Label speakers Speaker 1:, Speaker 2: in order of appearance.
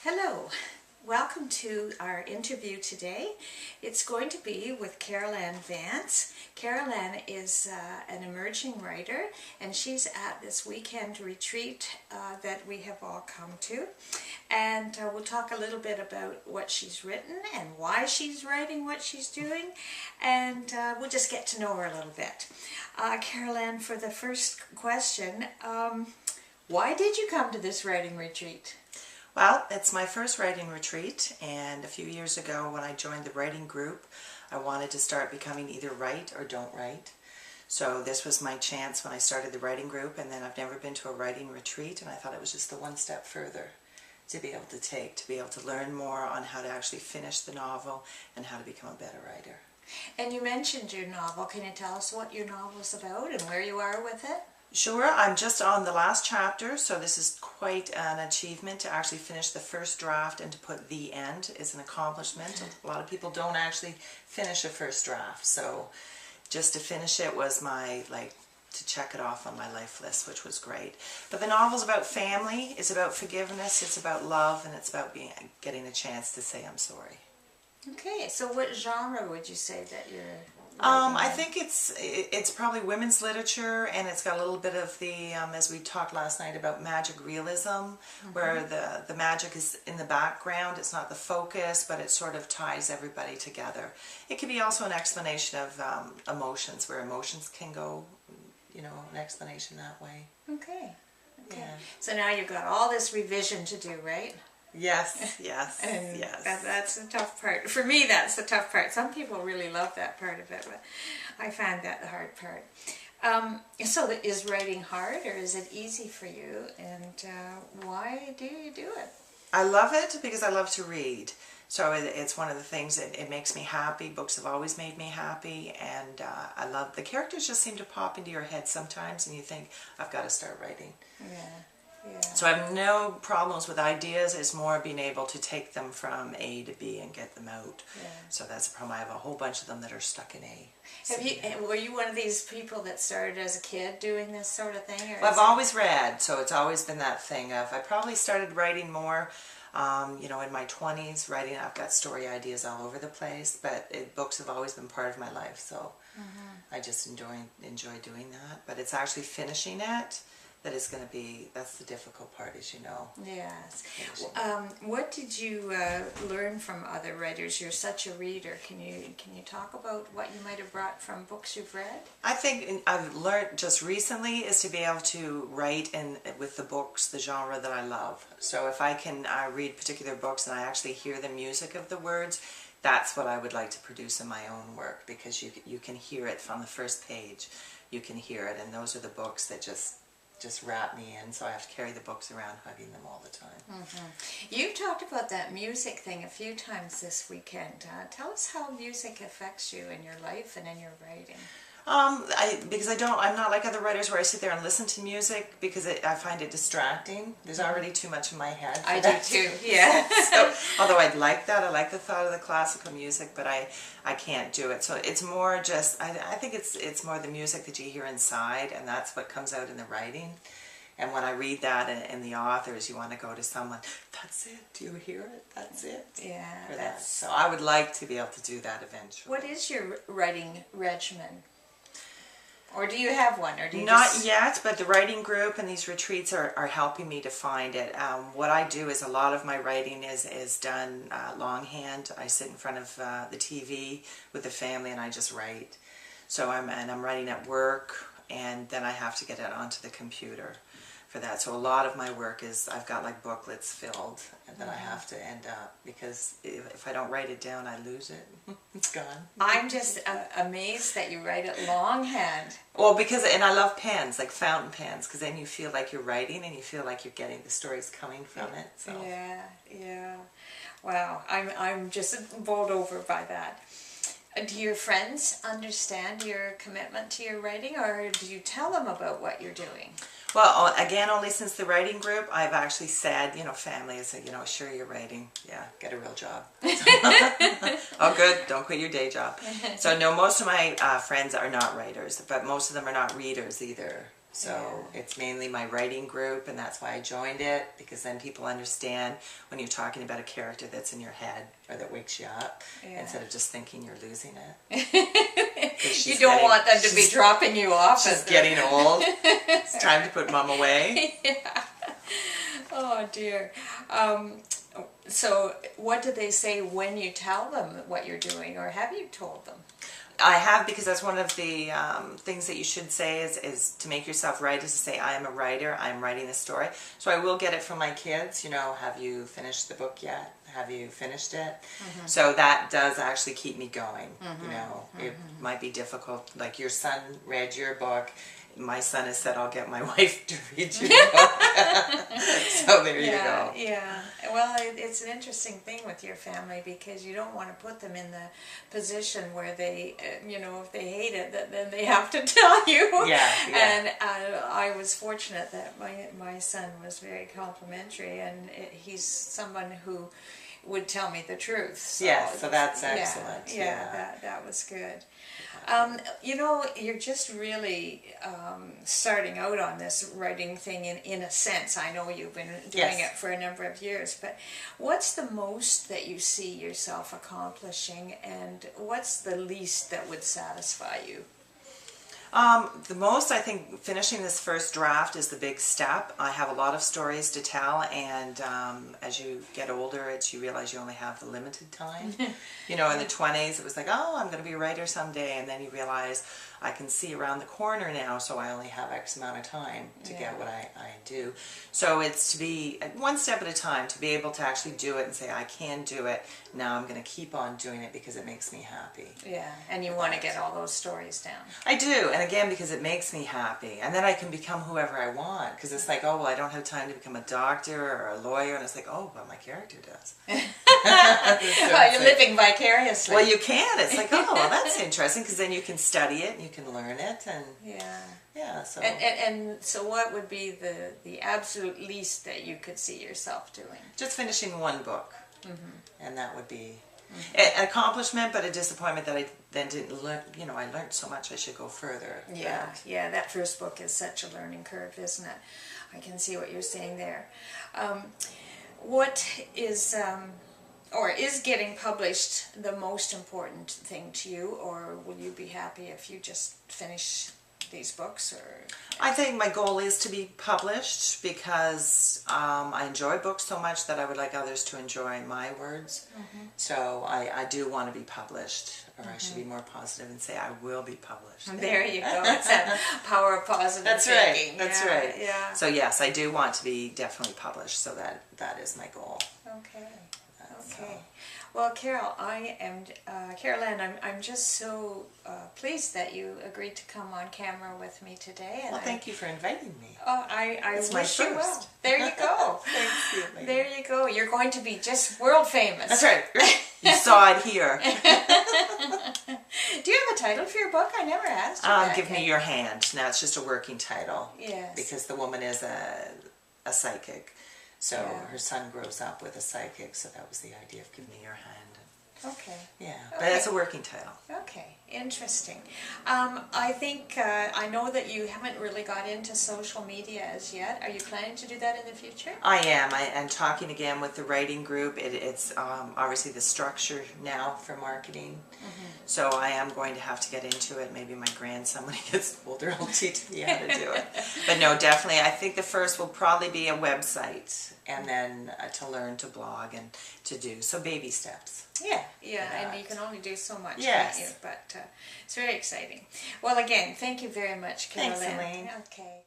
Speaker 1: Hello, welcome to our interview today. It's going to be with Carole-Ann Vance. Carole-Ann is an emerging writer, and she's at this weekend retreat that we have all come to. And we'll talk a little bit about what she's written and why she's writing what she's doing, and we'll just get to know her a little bit. Carole-Ann, for the first question, why did you come to this writing retreat?
Speaker 2: Well, it's my first writing retreat, and a few years ago when I joined the writing group, I wanted to start becoming either write or don't write. So this was my chance when I started the writing group, and then I've never been to a writing retreat, and I thought it was just the one step further to be able to take, to be able to learn more on how to actually finish the novel and how to become a better writer.
Speaker 1: And you mentioned your novel. Can you tell us what your novel is about and where you are with it?
Speaker 2: Sure, I'm just on the last chapter, so this is quite an achievement to actually finish the first draft and to put the end is an accomplishment. A lot of people don't actually finish a first draft, so just to finish it was my, to check it off on my life list, which was great. But the novel's about family, it's about forgiveness, it's about love, and it's about getting a chance to say I'm sorry.
Speaker 1: Okay, so what genre would you say that you're
Speaker 2: I think it's probably women's literature, and it's got a little bit of the, as we talked last night about magic realism, where the magic is in the background, it's not the focus, but it sort of ties everybody together. It could be also an explanation of emotions, where emotions can go, an explanation that way.
Speaker 1: Okay.
Speaker 2: Yeah.
Speaker 1: So now you've got all this revision to do, right?
Speaker 2: Yes, yes,
Speaker 1: and
Speaker 2: yes.
Speaker 1: That's the tough part. For me, that's the tough part. Some people really love that part of it, but I find that the hard part. So is writing hard, or is it easy for you, and why do you do it?
Speaker 2: I love it because I love to read. So it's one of the things that it makes me happy. Books have always made me happy, and I love the characters. Just seem to pop into your head sometimes, and you think, I've got to start writing.
Speaker 1: Yeah. Yeah.
Speaker 2: So I have no problems with ideas. It's more being able to take them from A to B and get them out.
Speaker 1: Yeah.
Speaker 2: So that's a problem. I have a whole bunch of them that are stuck in A.
Speaker 1: Were you one of these people that started as a kid doing this sort of thing?
Speaker 2: Well, I've always read, so it's always been that thing of, I probably started writing more, in my 20s, writing. I've got story ideas all over the place, but books have always been part of my life, so I just enjoy doing that. But it's actually finishing it. That is going to be, that's the difficult part, as you know.
Speaker 1: Yes. What did you learn from other writers? You're such a reader. Can you talk about what you might have brought from books you've read?
Speaker 2: I think I've learned just recently is to be able to write with the books, the genre that I love. So if I can read particular books and I actually hear the music of the words, that's what I would like to produce in my own work, because you can hear it from the first page. You can hear it, and those are the books that just wrap me in, so I have to carry the books around hugging them all the time.
Speaker 1: You've talked about that music thing a few times this weekend. Tell us how music affects you in your life and in your writing.
Speaker 2: Because I'm not like other writers where I sit there and listen to music, because I find it distracting. There's already too much in my head.
Speaker 1: I do too, yeah.
Speaker 2: So, although I'd like that, I like the thought of the classical music, but I can't do it. So it's more just, I think it's more the music that you hear inside, and that's what comes out in the writing. And when I read that in the authors, you want to go to someone, that's it, do you hear it? That's it.
Speaker 1: Yeah.
Speaker 2: So I would like to be able to do that eventually.
Speaker 1: What is your writing regimen? Or do you have one? Or do you
Speaker 2: Not yet, but the writing group and these retreats are helping me to find it. What I do is a lot of my writing is done longhand. I sit in front of the TV with the family and I just write. So I'm writing at work, and then I have to get it onto the computer for that. So a lot of my work is, I've got like booklets filled that I have to end up, because if I don't write it down, I lose it. It's gone.
Speaker 1: I'm just amazed that you write it longhand.
Speaker 2: Well, and I love pens, like fountain pens, because then you feel like you're writing and you feel like you're getting the stories coming from it. So.
Speaker 1: Yeah. Wow, I'm just bowled over by that. Do your friends understand your commitment to your writing, or do you tell them about what you're doing?
Speaker 2: Well, again, only since the writing group, I've actually said, family is, sure, you're writing. Yeah, get a real job. Oh, good. Don't quit your day job. So, no, most of my friends are not writers, but most of them are not readers either. So it's mainly my writing group, and that's why I joined it, because then people understand when you're talking about a character that's in your head or that wakes you up, instead of just thinking you're losing it.
Speaker 1: You don't want them to be dropping you off.
Speaker 2: She's getting old. It's time to put Mom away.
Speaker 1: Yeah. Oh dear. So what do they say when you tell them what you're doing, or have you told them?
Speaker 2: I have, because that's one of the things that you should say is to make yourself right, is to say, I am a writer, I'm writing a story. So I will get it from my kids, have you finished the book yet? Have you finished it? So that does actually keep me going. It might be difficult, like your son read your book. My son has said, I'll get my wife to read your book. So there you go.
Speaker 1: Yeah. Well, it's an interesting thing with your family, because you don't want to put them in the position where they, if they hate it, then they have to tell you.
Speaker 2: Yeah.
Speaker 1: And I was fortunate that my son was very complimentary, and he's someone who would tell me the truth. So
Speaker 2: so that's excellent.
Speaker 1: Yeah, that was good. You're just really starting out on this writing thing in a sense. I know you've been doing it for a number of years, but what's the most that you see yourself accomplishing, and what's the least that would satisfy you?
Speaker 2: The most, I think, finishing this first draft is the big step. I have a lot of stories to tell, and as you get older, you realize you only have the limited time. In the 20s, it was like, oh, I'm going to be a writer someday, and then you realize I can see around the corner now, so I only have X amount of time to get what I do. So it's to be one step at a time, to be able to actually do it and say, I can do it. Now I'm going to keep on doing it because it makes me happy. Yeah,
Speaker 1: and you want to get all those stories down.
Speaker 2: I do, and again, because it makes me happy. And then I can become whoever I want, because it's like, oh, well, I don't have time to become a doctor or a lawyer, and it's like, oh, but my character does.
Speaker 1: Well, you're living vicariously.
Speaker 2: Well, you can. It's like, oh, well, that's interesting, because then you can study it, and you can learn it, and so.
Speaker 1: And so what would be the absolute least that you could see yourself doing?
Speaker 2: Just finishing one book, and that would be an accomplishment, but a disappointment that I then didn't learn. I learned so much, I should go further.
Speaker 1: Yeah, that first book is such a learning curve, isn't it? I can see what you're saying there. What is... or is getting published the most important thing to you, or will you be happy if you just finish these books? Or
Speaker 2: I think my goal is to be published, because I enjoy books so much that I would like others to enjoy my words. So I do want to be published, or I should be more positive and say I will be published.
Speaker 1: There you go. It's that power of positive thinking.
Speaker 2: That's right.
Speaker 1: Yeah.
Speaker 2: So yes, I do want to be definitely published, so that is my goal.
Speaker 1: Okay. Well, Carol, Carole-Ann, I'm just so pleased that you agreed to come on camera with me today. And
Speaker 2: thank you for inviting me.
Speaker 1: Oh, I wish you well. There you go.
Speaker 2: Thanks.
Speaker 1: There you go. You're going to be just world famous.
Speaker 2: That's right. You saw it here.
Speaker 1: Do you have a title for your book? I never asked you that.
Speaker 2: Give Me Your Hand. Now it's just a working title.
Speaker 1: Yes.
Speaker 2: Because the woman is a psychic. So her son grows up with a psychic, so that was the idea of Give Me Your Hand.
Speaker 1: Okay.
Speaker 2: Yeah, but it's a working title.
Speaker 1: Okay, interesting. I think, I know that you haven't really got into social media as yet. Are you planning to do that in the future?
Speaker 2: I am. I'm talking again with the writing group. It's obviously the structure now for marketing. So I am going to have to get into it. Maybe my grandson, when he gets older, will teach me how to do it. But no, definitely. I think the first will probably be a website, and then to learn to blog and to do. So baby steps.
Speaker 1: Yeah, and you can only do so much,
Speaker 2: yes.
Speaker 1: can't you? But it's very exciting. Well, again, thank you very much, Carole-Ann.
Speaker 2: Thanks, Elaine.
Speaker 1: Okay.